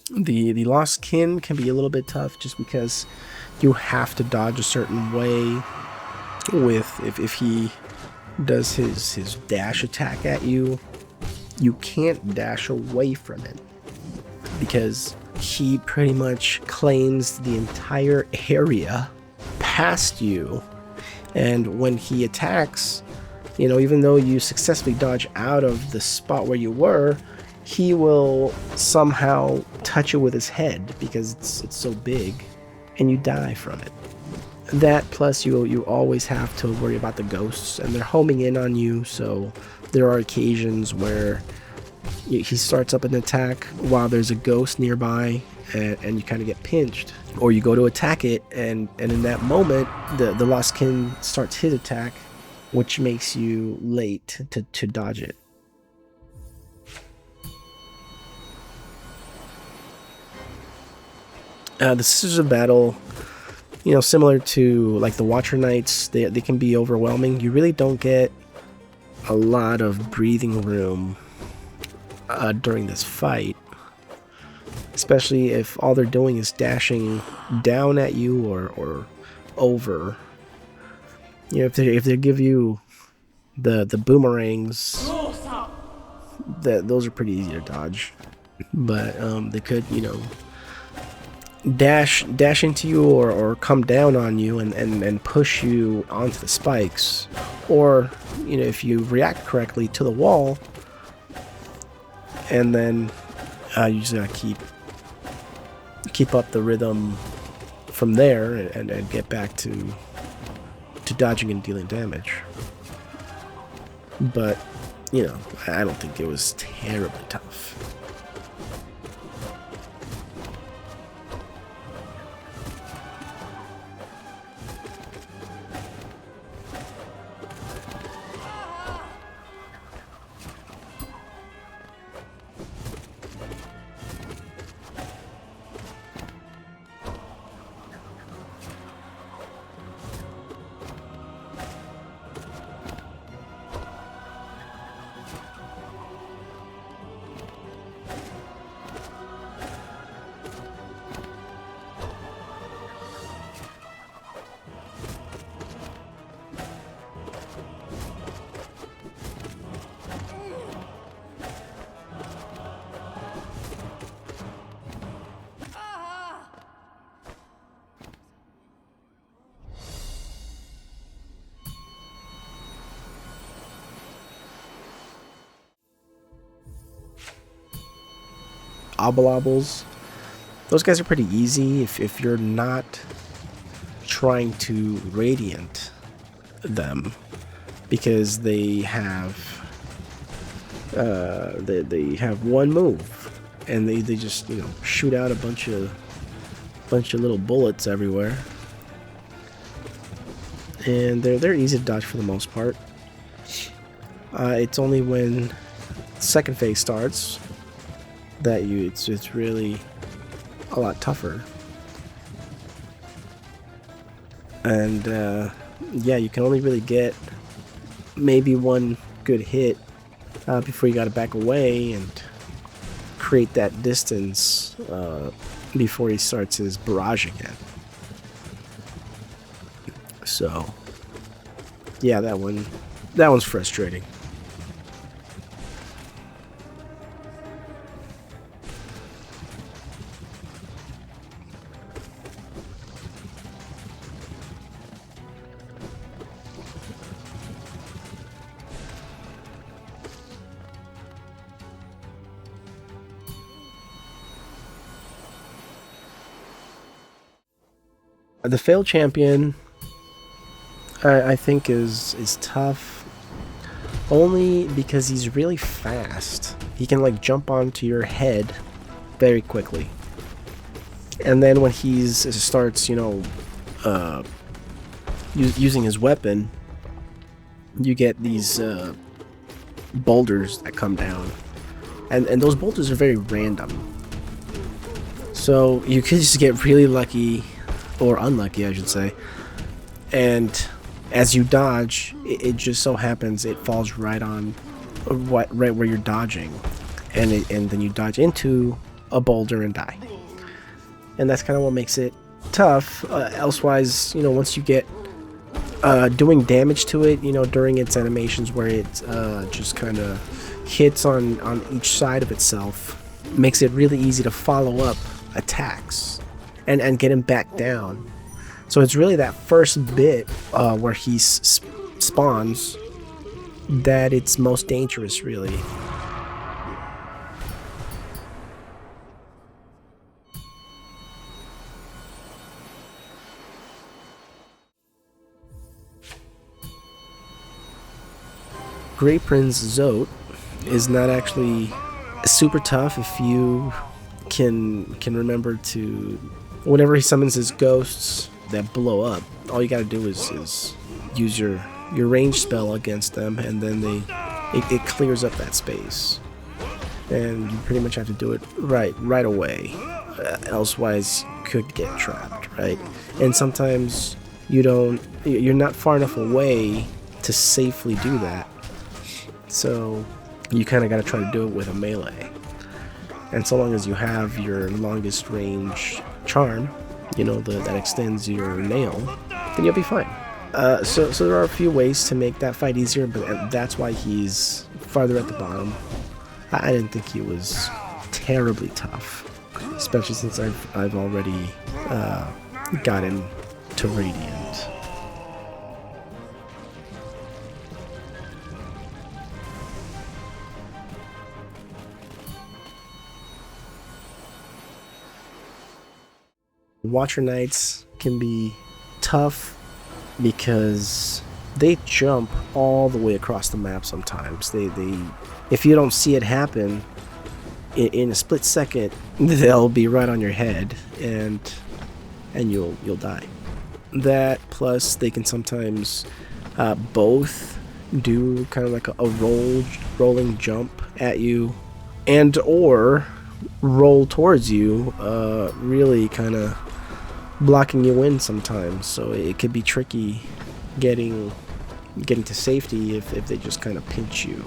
The lost kin can be a little bit tough just because you have to dodge a certain way with if he does his dash attack at you, you can't dash away from it because he pretty much claims the entire area past you. And when he attacks, you know, even though you successfully dodge out of the spot where you were, he will somehow touch it with his head because it's so big, and you die from it. That plus you always have to worry about the ghosts, and they're homing in on you, so there are occasions where he starts up an attack while there's a ghost nearby, and you kind of get pinched. Or you go to attack it, and in that moment, the Lost Kin starts his attack, which makes you late to dodge it. The Scissors of Battle, you know, similar to like the Watcher Knights, they can be overwhelming. You really don't get a lot of breathing room during this fight, especially if all they're doing is dashing down at you or over. You know, if they give you the boomerangs, those are pretty easy to dodge. But they could, you know, dash into you or come down on you and push you onto the spikes. Or, you know, if you react correctly to the wall, and then you just gotta keep up the rhythm from there and get back to dodging and dealing damage. But, you know, I don't think it was terribly tough. Oblobbles, those guys are pretty easy if you're not trying to radiant them, because they have they have one move, and they just, you know, shoot out a bunch of little bullets everywhere, and they're easy to dodge for the most part. It's only when second phase starts that it's really a lot tougher. And yeah, you can only really get maybe one good hit before you gotta back away and create that distance before he starts his barrage again. So yeah, that one's frustrating. The failed champion, I think is tough, only because he's really fast. He can like jump onto your head very quickly, and then when he starts, you know, using his weapon, you get these boulders that come down, and those boulders are very random. So you could just get really lucky, or unlucky, I should say, and as you dodge, it just so happens it falls right on, right where you're dodging, and then you dodge into a boulder and die. And that's kind of what makes it tough. Elsewise, you know, once you get doing damage to it, you know, during its animations where it just kind of hits on each side of itself, makes it really easy to follow up attacks and get him back down. So it's really that first bit where he spawns that it's most dangerous, really. Great Prince Zote is not actually super tough if you can remember to, whenever he summons his ghosts that blow up, all you gotta do is use your range spell against them, and then it clears up that space, and you pretty much have to do it right away, elsewise you could get trapped, right? And sometimes you're not far enough away to safely do that, so you kind of got to try to do it with a melee. And so long as you have your longest range charm, you know, that extends your nail, then you'll be fine. So there are a few ways to make that fight easier, but that's why he's farther at the bottom. I didn't think he was terribly tough, especially since I've already got him to Radiant. Watcher Knights can be tough because they jump all the way across the map sometimes. They if you don't see it happen in a split second, they'll be right on your head and you'll die. That plus they can sometimes both do kind of like a rolling jump at you and or roll towards you, really kind of blocking you in sometimes, so it could be tricky getting to safety if they just kind of pinch you.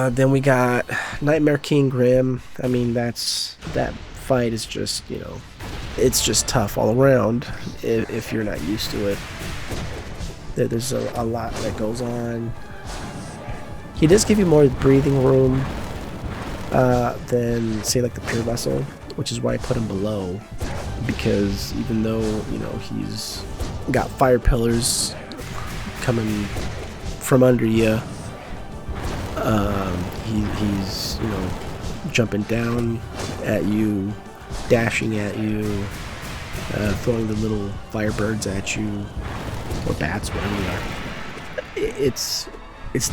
Then we got Nightmare King Grimm. I mean, that fight is just, you know, it's just tough all around if you're not used to it. There's a lot that goes on. He does give you more breathing room than, say, like the Pure Vessel, which is why I put him below, because even though, you know, he's got fire pillars coming from under you, he's, you know, jumping down at you, dashing at you, throwing the little fire birds at you, or bats, whatever they are. it's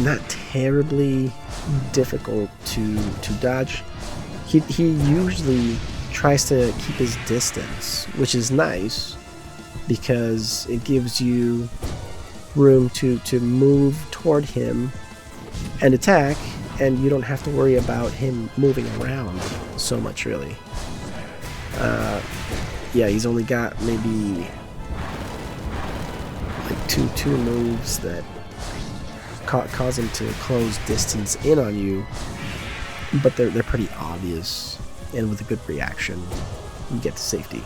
not terribly difficult to dodge. He usually tries to keep his distance, which is nice because it gives you room to move toward him and attack, and you don't have to worry about him moving around so much, really. Yeah, he's only got maybe like two moves that cause him to close distance in on you, but they're pretty obvious, and with a good reaction, you get to safety.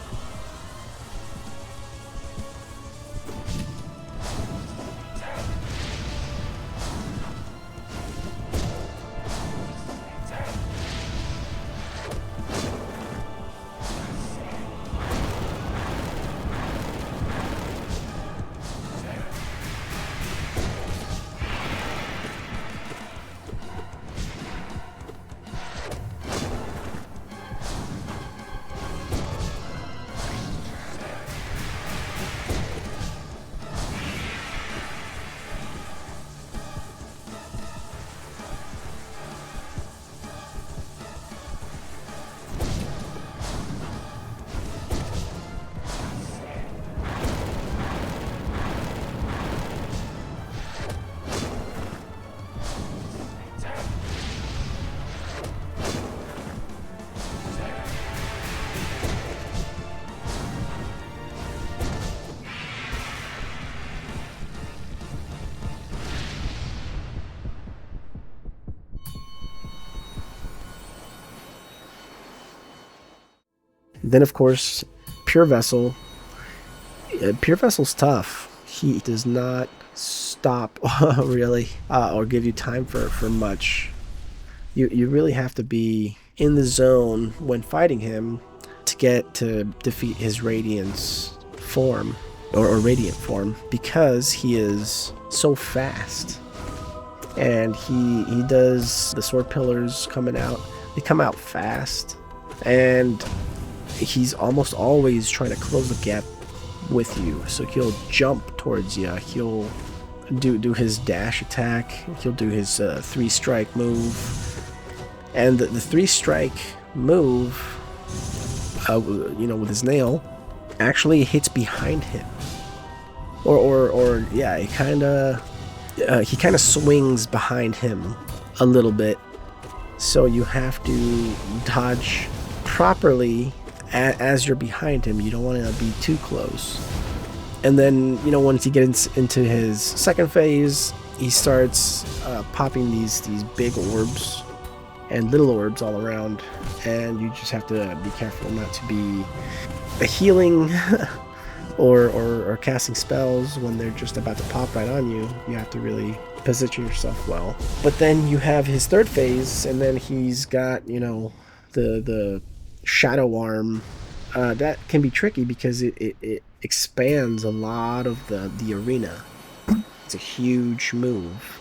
Then, of course, Pure Vessel. Pure Vessel's tough. He does not stop, really, or give you time for much. You really have to be in the zone when fighting him to defeat his Radiance form, or Radiant form, because he is so fast. And he does the sword pillars coming out. They come out fast, and he's almost always trying to close the gap with you. So he'll jump towards you. He'll do his dash attack. He'll do his 3-strike move. And the 3-strike move, with his nail, actually hits behind him. Or yeah, he kind of swings behind him a little bit. So you have to dodge properly as you're behind him. You don't want to be too close. And then, once he gets into his second phase, he starts popping these big orbs and little orbs all around, and you just have to be careful not to be healing or casting spells when they're just about to pop right on you. You have to really position yourself well. But then you have his third phase, and then he's got, the shadow arm. That can be tricky because it expands a lot of the arena. It's a huge move.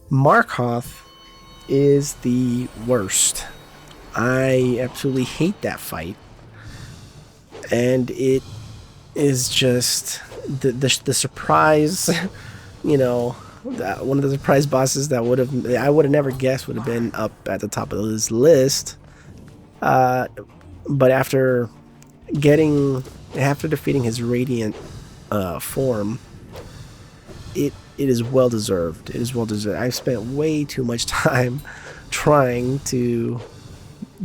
Markoth is the worst. I absolutely hate that fight, and it is just the surprise. One of the surprise bosses that I would have never guessed would have been up at the top of this list. But after defeating his Radiant form, it is well deserved. It is well deserved. I've spent way too much time trying to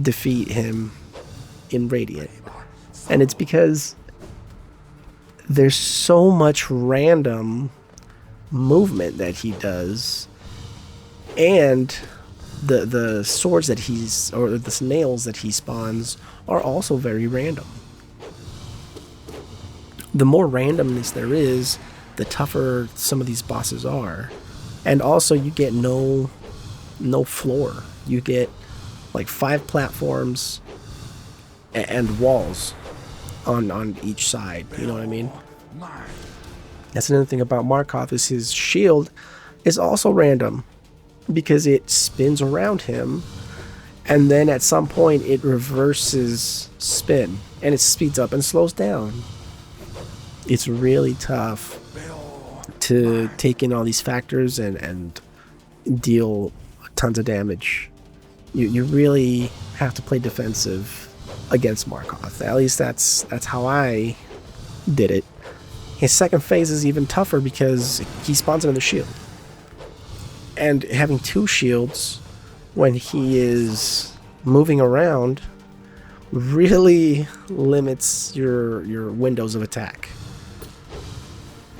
defeat him in Radiant, and it's because there's so much random movement that he does, and the swords that the snails that he spawns are also very random. The more randomness there is, the tougher some of these bosses are. And also, you get no floor. You get like 5 platforms and walls on each side. You know what I mean? That's another thing about Markoth, is his shield is also random, because it spins around him, and then at some point it reverses spin, and it speeds up and slows down. It's really tough. to take in all these factors and deal tons of damage. You really have to play defensive against Markoth. At least that's how I did it. His second phase is even tougher because he spawns another shield. And having 2 shields when he is moving around really limits your windows of attack.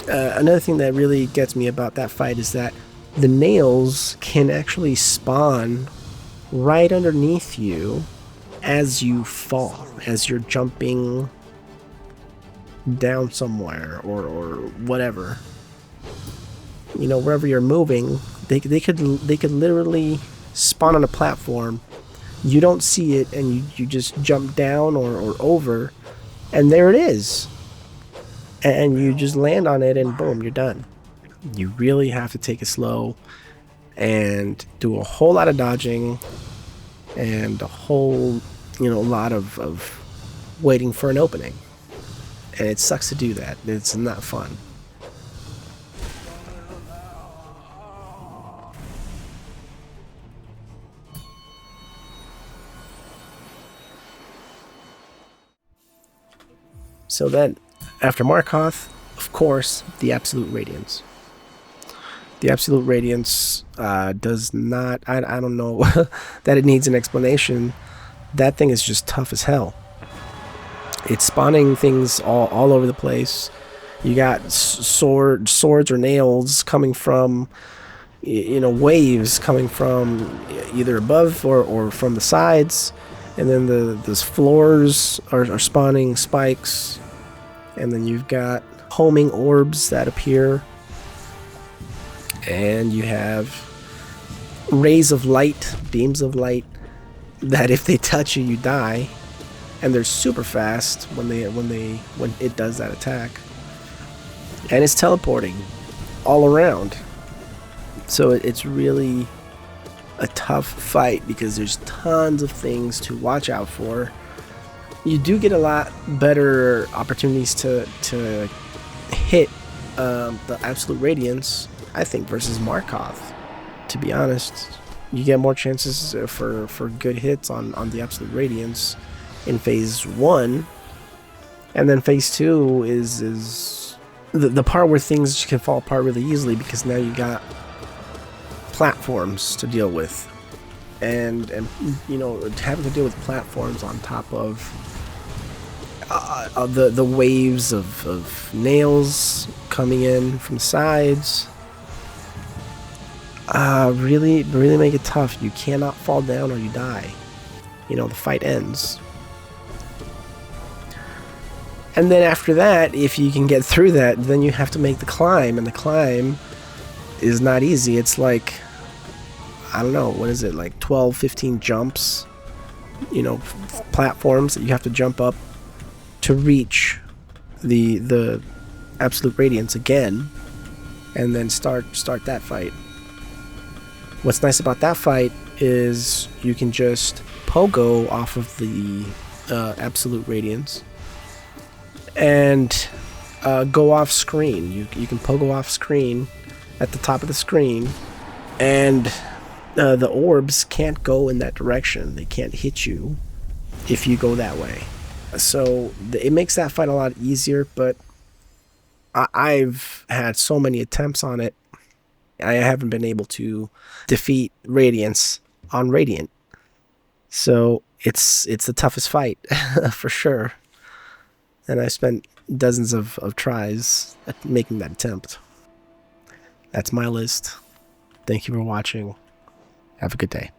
Another thing that really gets me about that fight is that the nails can actually spawn right underneath you as you fall, as you're jumping down somewhere or whatever. You know, wherever you're moving, they could literally spawn on a platform. You don't see it, and you just jump down or over, and there it is. And you just land on it, and boom, you're done. You really have to take it slow and do a whole lot of dodging and a whole, lot of waiting for an opening. And it sucks to do that. It's not fun. So then, after Markoth, of course, the Absolute Radiance. The Absolute Radiance does not... I don't know that it needs an explanation. That thing is just tough as hell. It's spawning things all over the place. You got swords or nails coming from, waves coming from either above or from the sides. And then those floors are spawning spikes. And then you've got homing orbs that appear. And you have rays of light, beams of light, that if they touch you, you die. And they're super fast when it does that attack. And it's teleporting all around. So it's really a tough fight because there's tons of things to watch out for. You do get a lot better opportunities to hit the Absolute Radiance, I think, versus Markoth. To be honest, you get more chances for good hits on the Absolute Radiance in phase 1, and then phase 2 is the part where things can fall apart really easily because now you got platforms to deal with, and having to deal with platforms on top of the waves of nails coming in from the sides really make it tough. You cannot fall down or you die. The fight ends. And then after that, if you can get through that, then you have to make the climb, and the climb is not easy. It's like, I don't know, what is it, like 12, 15 jumps, platforms that you have to jump up to reach the Absolute Radiance again, and then start that fight. What's nice about that fight is you can just pogo off of the Absolute Radiance and go off screen. You can pogo off screen at the top of the screen, and the orbs can't go in that direction. They can't hit you if you go that way. So it makes that fight a lot easier, but I've had so many attempts on it, I haven't been able to defeat Radiance on Radiant. So it's the toughest fight for sure. And I spent dozens of tries at making that attempt. That's my list. Thank you for watching. Have a good day.